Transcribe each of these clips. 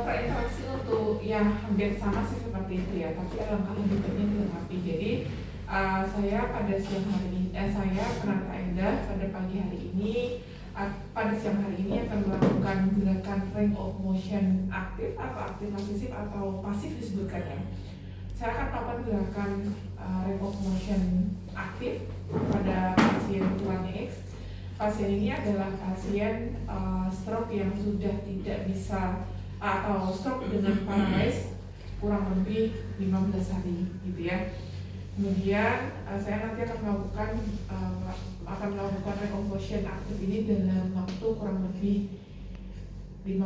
Prainteraksi untuk yang hampir sama sih seperti itu ya, tapi alangkah lebih baiknya dilengkapi. Jadi saya pada siang hari ini, saya penata Enda pada pagi hari ini, pada siang hari ini akan melakukan gerakan range of motion aktif atau aktif pasif atau pasif disebutkannya. Saya akan melakukan gerakan range of motion aktif pada pasien tulang X. Pasien ini adalah pasien stroke yang sudah tidak bisa atau stroke dengan paralysis kurang lebih 15 hari gitu ya. Kemudian saya nanti akan melakukan range of motion aktif ini dalam waktu kurang lebih 10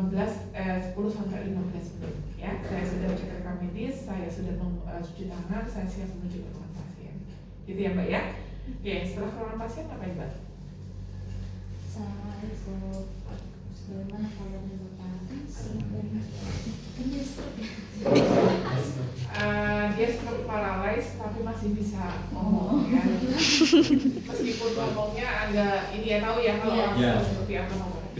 sampai 15 menit ya. Saya sudah cek rekam medis, saya sudah cuci tangan, saya siap menuju ke ruangan pasien. Gitu ya Mbak ya. Oke, setelah ke ruangan pasien apa ya Mbak? Assalamualaikum. Bagaimana kalau dia stroke paralysis tapi masih bisa ngomong ya. Meskipun ngomongnya agak ini ya, tahu ya kalau orang seperti apa ngomongnya.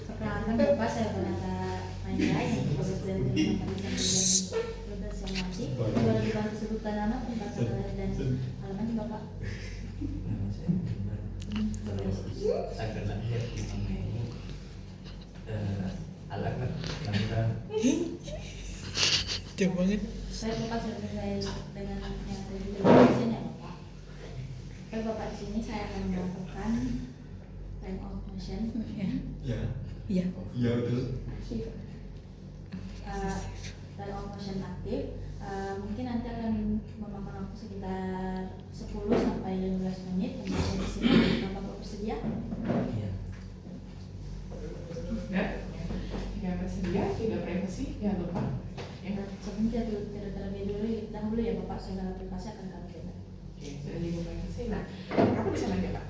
Perkenalkan Bapak, saya penata Maya yang bertugas dari Departemen Produk yang mati. Boleh dibantu sebutkan nama, tempat lahir dan alamat Bapak. Tanggal lahir 5 Mei, alamat tanggal. Jauh banget. Saya Bapak sudah selesai dengan yang tadi di sini ya Bapak. Oke Bapak, di sini saya akan melakukan range of motion. Iya. Iya betul. Range of motion aktif. Mungkin nanti akan memakan waktu sekitar 10 sampai 15 menit. Kemudian di sini Bapak bersedia? Iya. Ya, tidak bersedia, tidak privasi, jangan lupa. Ya, Sebentar terlebih dahulu ya Bapak, segala aplikasi akan kami coba. oke, sudah jaga privasi. Nah, kamu bisa nanya Pak,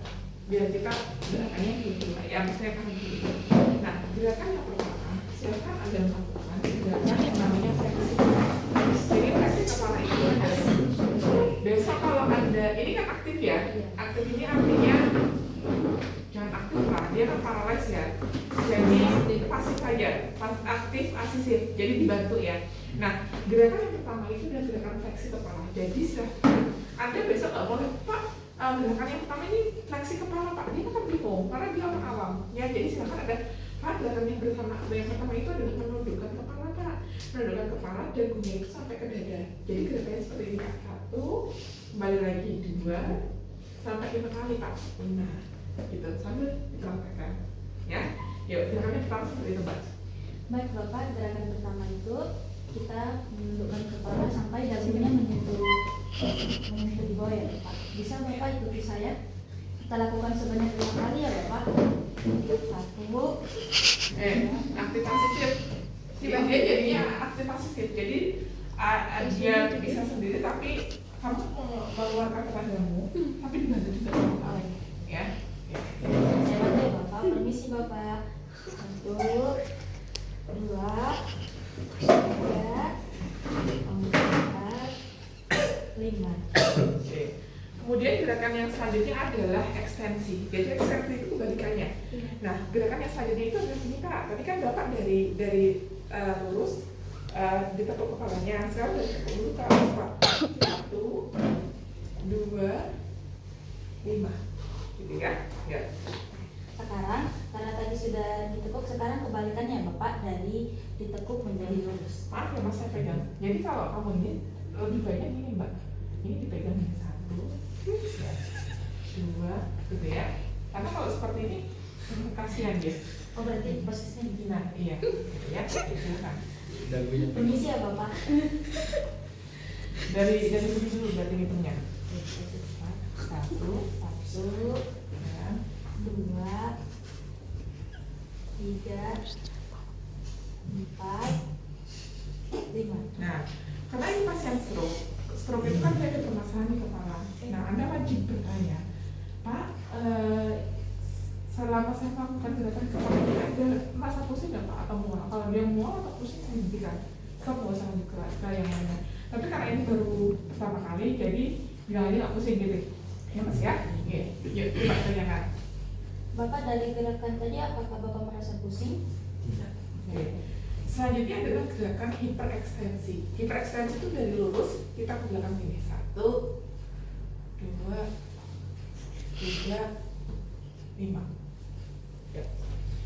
biar kita gerakannya gitu Pak. Ya, saya akan gitu. Nah, gerakan yang pertama, silakan Anda melakukan gerakan yang namanya fleksi. Jadi fleksi kepala itu ada. Besok kalau Anda, ini kan aktif ya. Aktif ini artinya jangan aktif lah, dia kan paralysis ya. Jadi pasif saja, aktif asisif. Jadi dibantu ya. Nah, gerakan yang pertama itu adalah gerakan fleksi kepala. Jadi silahkan Anda besok nggak boleh Pak, gerakan yang pertama ini fleksi kepala Pak. Dia kan bingung karena dia orang awam. Ya, jadi silahkan ada Pak, gerakan yang pertama itu adalah menundukkan kepala Pak. Menundukkan kepala dagunya itu sampai ke dada. Jadi gerakannya seperti ini Pak. 1, kembali lagi 2, sampai 5 kali Pak. 5, gitu sambil dipraktekkan. Ya, yuk gerakannya pertama seperti itu Pak. Baik Bapak, gerakan pertama itu kita menundukkan kepala sampai dagunya menyentuh di bawah ya Bapak. Bisa Bapak ikuti saya? Kita lakukan sebanyak 5 kali ya Bapak. 1, Aktivasi sip. Dia jadinya aktivasi sip. Jadi dia bisa sendiri tapi kamu mengeluarkan kepadamu tapi dibantu juga orang lain ya. saya bantu ya Bapak. Permisi Bapak. 1, 2, 3, 4, 5. Kemudian gerakan yang selanjutnya adalah ekstensi. Jadi ekstensi itu kebalikannya. Nah, gerakan yang selanjutnya itu adalah ini Pak. Tadi kan Bapak dari lurus ditekuk kepalanya. Sekarang dari tekuk dulu ke atas Pak. 1, 2, 5. Gitu ya. Ya. Sekarang karena tadi sudah ditekuk, sekarang kebalikannya Bapak, dari ditekuk menjadi lurus. Maaf ya Mas, saya pegang. Jadi kalau kamu ini lebih baiknya gini Mbak. Ini dipegang yang 1, 2, gitu ya. Karena kalau seperti ini kasihan dia. Oh berarti posisinya begini. Nah, iya, gitu ya. Silakan. Permisi ya Bapak. Dari sini dulu berarti hitungnya. 1, 1, 2, 3, 4, 5. Nah, karena ini pasien stroke itu kan dia ada permasalahan di kepala. Nah, Anda wajib bertanya, Pak, selama saya melakukan gerakan kepala ini ada masa pusing nggak Pak atau mual? Kalau dia mual atau pusing saya hentikan. Stop, nggak usah lanjut ke yang lainnya. Tapi karena ini baru pertama kali, jadi bilang aja nggak pusing gitu. Ya Mas ya? Iya. Yuk, coba tanyakan. Bapak dari gerakan tadi apakah Bapak merasa pusing? Tidak. Oke. Selanjutnya adalah gerakan hiperekstensi. Hiperekstensi itu dari lurus kita ke belakang ini. 1, 2, 3, 5. Ya.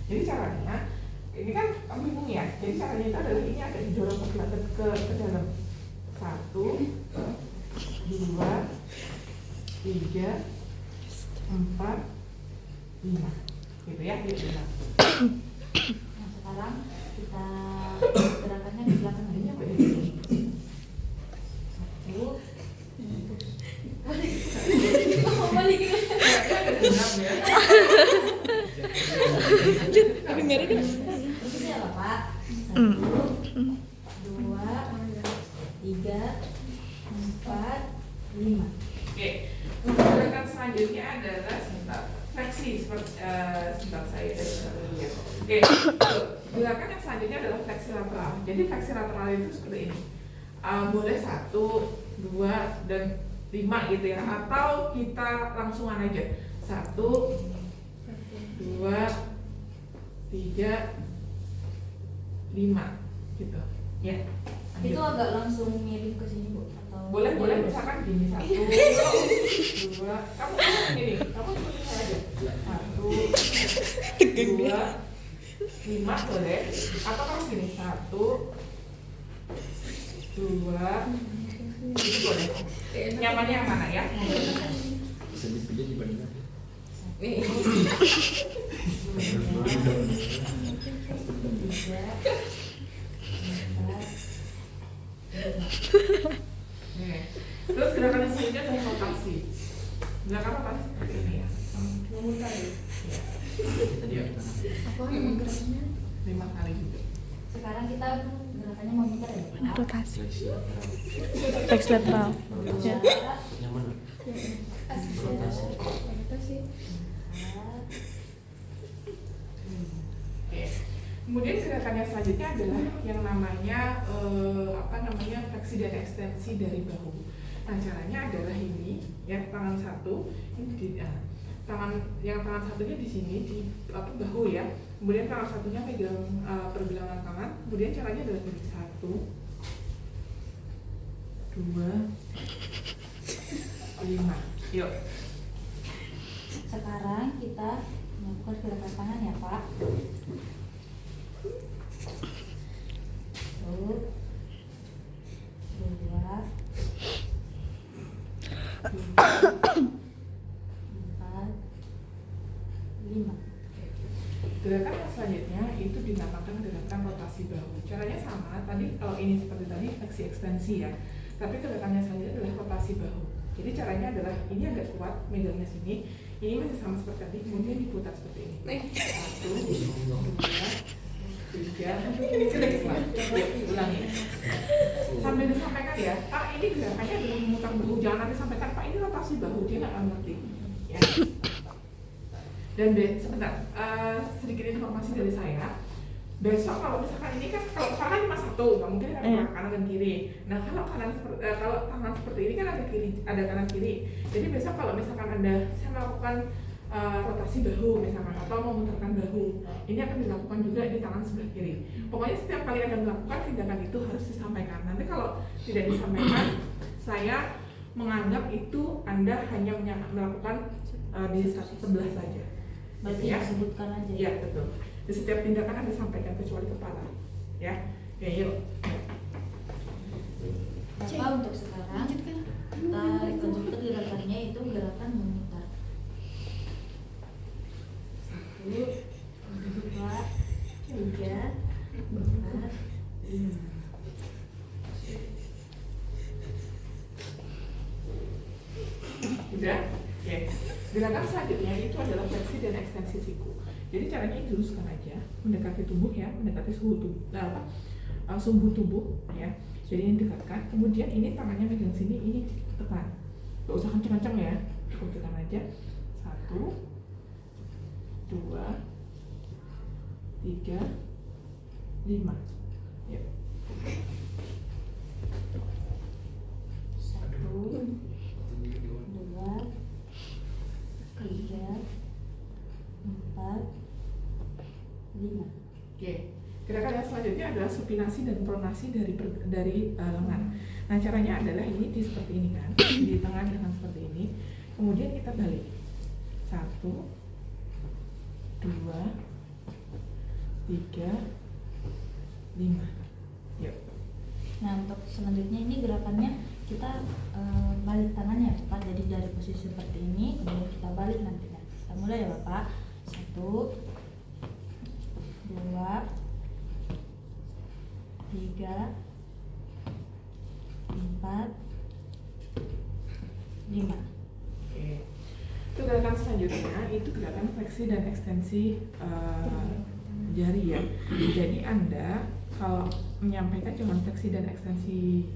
Jadi caranya, ini kan bingung ya. Jadi caranya itu adalah ini agak didorong ke belakang ke dalam. 1, 2, 3, 4, 5. Gitu ya, gitu ya. Nah sekarang kita gerakannya di belakang Ini ini. apa ini? 1, balikin. Kayaknya ada 6 ya. Terus ya Bapak. 1, 2, 3, 4, 5. Oke, gerakan selanjutnya adalah sebentar fleksi sebentar saya lihat. Oke, gerakan yang selanjutnya adalah fleksi lateral. Jadi fleksi lateral itu seperti ini. Boleh 1, 2, dan 5 gitu ya, atau kita langsungan aja. 1, 2, 3, 5 gitu. Ya. lanjut. Itu agak langsung miring ke sini Bu atau Boleh misalkan gini 1, 2, kamu gini, kamu seperti saya aja. 1, 2, 5 boleh, atau kamu gini 1, 2, itu boleh. Nyamannya yang mana ya? Bisa dipilih dibandingkan. Oke. Terus gerakan yang selanjutnya adalah rotasi. Gerakan rotasi seperti ini ya. Memutar ya. Ya. Apa yang gerakannya? 5 kali gitu. Sekarang kita gerakannya memutar ya Pak. Rotasi. Fleksi lateral. Flex lateral. Ya. Yang mana? Rotasi. Oke. Kemudian gerakan yang selanjutnya adalah yang namanya fleksi dan ekstensi dari bahu. Nah caranya adalah ini ya, tangan satu ini di tangan satunya di sini di bahu ya. Kemudian tangan satunya pegang pergelangan tangan. Kemudian caranya adalah dari 1, 2, 5. Yuk. Sekarang kita melakukan gerakan tangan ya Pak. 1, 2, 3, 4, 5. Gerakan yang selanjutnya itu dinamakan gerakan rotasi bahu. Caranya sama, tadi kalau ini seperti tadi fleksi ekstensi ya. Tapi gerakan yang selanjutnya adalah rotasi bahu. Jadi caranya adalah ini agak kuat, megangnya sini. Ini masih sama seperti tadi, kemudian diputar seperti ini. 1, 2, 3, 4. Yuk, ulangi. Sambil disampaikan ya, Pak ini gerakannya adalah memutar bahu. Jangan nanti sampaikan, Pak ini rotasi bahu, dia nggak akan ngerti. Ya. Dan sebentar, sedikit informasi dari saya. Besok kalau misalkan ini kan kalau misalkan cuma satu, nggak mungkin ada kanan dan kiri. Nah kalau kalau tangan seperti ini kan ada kanan kiri. Jadi besok kalau misalkan saya melakukan rotasi bahu misalkan atau memutarkan bahu, ini akan dilakukan juga di tangan sebelah kiri. Pokoknya setiap kali Anda melakukan tindakan itu harus disampaikan. Nanti kalau tidak disampaikan, saya menganggap itu Anda hanya melakukan di sebelah saja. Berarti Ya. disebutkan aja. Iya betul. Di setiap tindakan Anda sampaikan kecuali kepala. Ya. Oke, yuk. Bapak untuk sekarang kita rekonstruksi gerakannya itu gerakan memutar. 1, 2, 3, 4, 5. Udah? Oke. Gerakan selanjutnya itu adalah fleksi dan ekstensi siku. Jadi caranya diluruskan aja, mendekati tubuh ya, mendekati sumbu tubuh ya. Jadi ini dekatkan, kemudian ini tangannya megang sini, ini tekan. Gak usah kenceng-kenceng ya, cukup tekan aja. 1, 2, 3, 5. Ya. 1, 2, 3, 4, Oke. Gerakan yang selanjutnya adalah supinasi dan pronasi dari lengan. Nah, caranya adalah ini seperti ini kan, di tengah dengan seperti ini. Kemudian kita balik. 1, 2, 3, 5. Yuk. Nah, untuk selanjutnya ini gerakannya kita balik tangannya ya Bapak. Jadi dari posisi seperti ini kemudian kita balik nantinya. Kita mulai ya Bapak. 1, 2, 3, 4, 5. Oke. Itu gerakan selanjutnya itu gerakan fleksi dan ekstensi jari ya. Jadi Anda kalau menyampaikan cuma fleksi dan ekstensi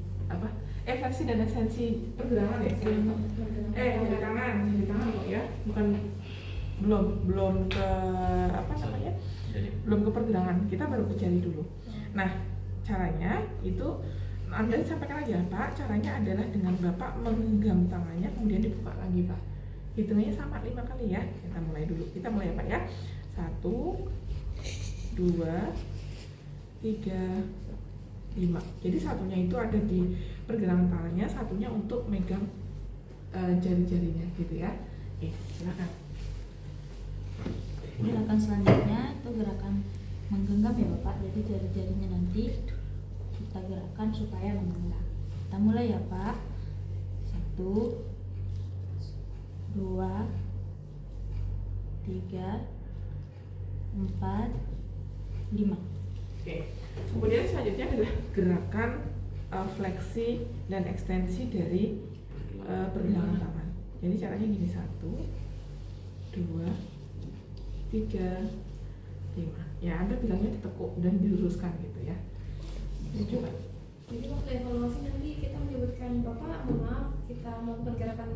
fleksi dan ekstensi pergelangan ya. Jari tangan kok ya, bukan belum ke belum ke pergelangan. Kita baru ke jari dulu. Nah, caranya itu Anda sampaikan aja Pak. Caranya adalah dengan Bapak menggenggam tangannya kemudian dibuka lagi Pak. Hitungannya sama 5 kali ya. Kita mulai dulu. Kita mulai Pak ya. 1, 2, 3, 5. Jadi satunya itu ada di pergelangan tangannya, satunya untuk megang jari-jarinya gitu ya. Oke, silakan. Gerakan selanjutnya itu gerakan menggenggam ya Bapak. Jadi jari-jarinya nanti kita gerakkan supaya menggenggam. Kita mulai ya Pak. 1, 2, 3, 4, 5. Oke. Kemudian selanjutnya adalah gerakan fleksi dan ekstensi dari pergelangan tangan. Jadi caranya gini, 1, 2, 3, 5. Ya, Anda bilangnya ditekuk dan diluruskan gitu ya. Coba. Jadi waktu evaluasi nanti kita menyebutkan Bapak, maaf kita melakukan gerakan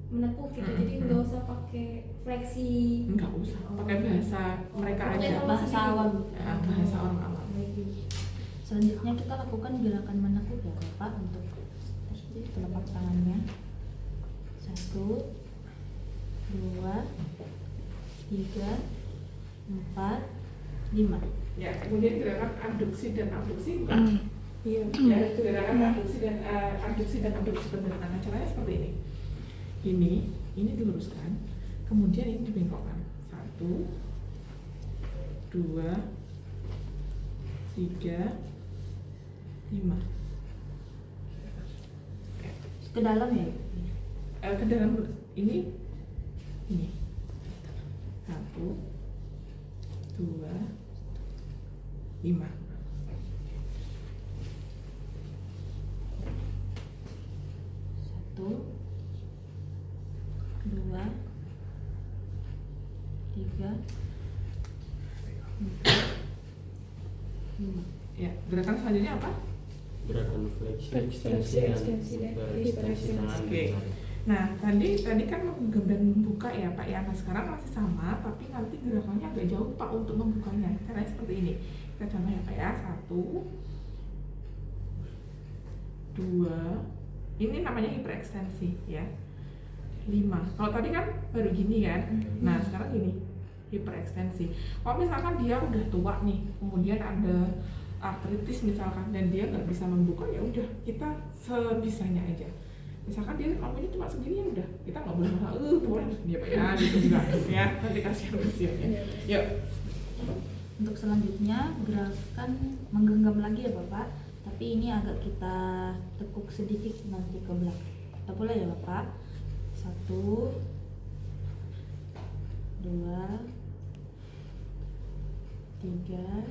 menekuk gitu. Jadi nggak usah pakai fleksi. Enggak usah. Pakai bahasa mereka aja. Bahasa awam. Ya, bahasa orang awam. Selanjutnya kita lakukan gerakan menekuk ya Bapak untuk telapak tangannya. 1, 2, 3, 4, 5. Ya, kemudian gerakan abduksi dan abduksi bukan? Iya. Ya, itu gerakan abduksi dan abduksi pergelangan. Nah, caranya seperti ini. Ini diluruskan, kemudian ini dibengkokkan. 1, 2, 3, 5. Ke dalam ya? Ke dalam ini. 1, 2, 5. 1, 2, 3, 4, 5. Ya, gerakan selanjutnya apa? Gerakan fleksi, ekstensi dan ekstensi tangan. Oke. Nah, tadi kan menggenggam dan membuka ya Pak ya. Nah, sekarang masih sama, tapi nanti gerakannya agak jauh Pak untuk membukanya. Caranya seperti ini. Kita contoh ya Pak ya. 1, 2. Ini namanya hiperekstensi ya. 5. Kalau tadi kan baru gini kan. Nah, sekarang gini. Hiperekstensi. Kalau misalkan dia udah tua nih, kemudian ada artritis misalkan dan dia nggak bisa membuka, ya udah kita sebisanya aja. Misalkan dia mampunya cuma segini, ya udah kita nggak boleh boleh dia Pak ya gitu juga ya, nanti kasihan usianya. Yuk. Untuk selanjutnya gerakan menggenggam lagi ya Bapak, tapi ini agak kita tekuk sedikit nanti ke belakang. Kita mulai ya Bapak. 1, 2, 3,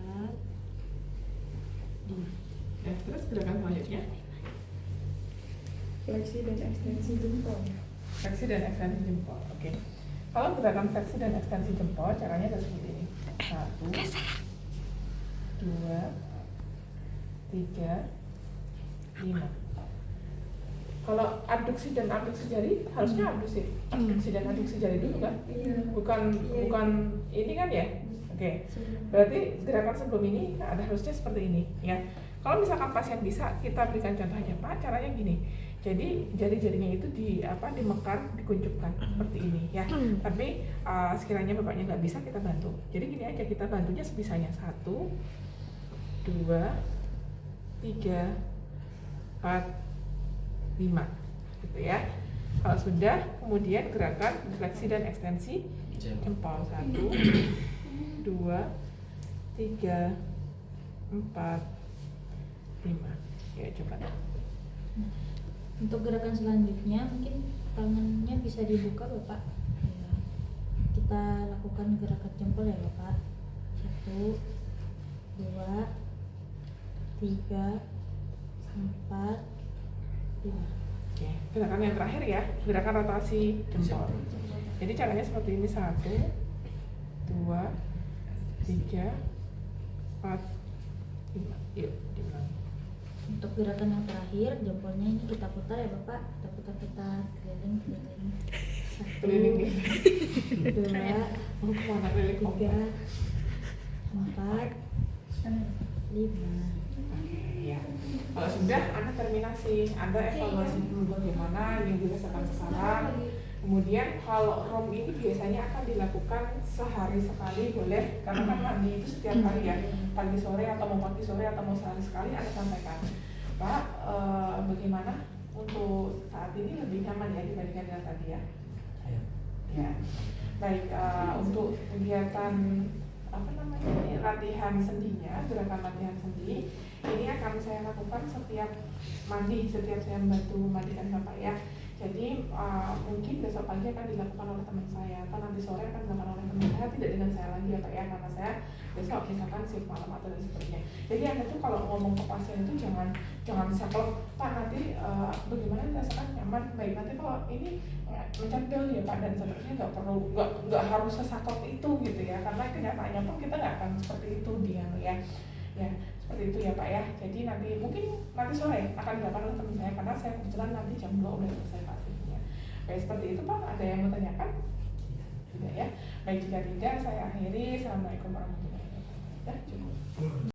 4, 5. Ya, terus gerakan selanjutnya Fleksi dan ekstensi jempol. fleksi dan ekstensi jempol. Oke. Kalau gerakan fleksi dan ekstensi jempol caranya adalah seperti ini. 1, 2, 3, 5. Kalau abduksi dan abduksi jari harusnya abduksi dan abduksi jari dulu kan? Bukan ini kan ya? Oke. Berarti gerakan sebelum ini ada harusnya seperti ini ya. Kalau misalkan pasien bisa, kita berikan contoh aja Pak. Caranya gini. Jadi jari-jarinya itu dimekar, dikuncupkan seperti ini ya. Tapi sekiranya bapaknya nggak bisa, kita bantu. Jadi gini aja, kita bantunya sebisanya 1, 2, 3, 4, 5 gitu ya. Kalau sudah, kemudian gerakan fleksi dan ekstensi jempol 1, 2, 3, 4, 5. Ya coba. Untuk gerakan selanjutnya mungkin tangannya bisa dibuka Bapak ya. Kita lakukan gerakan jempol ya Bapak. 1, 2, 3, 4, 5. Oke, gerakan yang terakhir ya, gerakan rotasi jempol. Jadi caranya seperti ini, 1, 2, 3, 4, 5. Yuk, diulang. Untuk gerakan yang terakhir, jempolnya ini kita putar ya Bapak. Kita putar-putar keliling. Keliling nih. 1, 2, Mau kemana keliling? 3, 4, 5. Ya. Kalau sudah, Anda terminasi, Anda evaluasi dulu bagaimana yang dirasakan sekarang. Kemudian kalau ROM ini biasanya akan dilakukan sehari sekali boleh, karena kan mandi itu setiap hari ya, pagi sore atau mau pagi sore atau mau sehari sekali. Anda sampaikan, Pak, bagaimana untuk saat ini lebih nyaman ya dibandingkan dengan tadi ya? Ya, baik. Untuk kegiatan latihan sendinya, gerakan latihan sendi ini akan saya lakukan setiap mandi, setiap saya membantu mandikan Bapak ya. Jadi mungkin besok pagi akan dilakukan oleh teman saya atau nanti sore akan dilakukan oleh teman saya, tidak dengan saya lagi ya Pak ya, karena saya besok misalkan shift malam atau dan sebagainya. Jadi Anda tuh kalau ngomong ke pasien itu jangan saklek, Pak nanti bagaimana dirasakan nyaman, baik nanti kalau ini mencet bel ya Pak dan seterusnya, nggak harus sesaklek itu gitu ya, karena kenyataannya pun kita nggak akan seperti itu dia ya seperti itu ya Pak ya. Jadi mungkin nanti sore akan dilakukan oleh teman saya, karena saya kebetulan nanti jam 2 udah selesai pasifnya. Baik, seperti itu Pak. Ada yang mau tanyakan? Tidak ya. Baik, jika tidak saya akhiri. Assalamualaikum warahmatullahi wabarakatuh. Ya, cukup.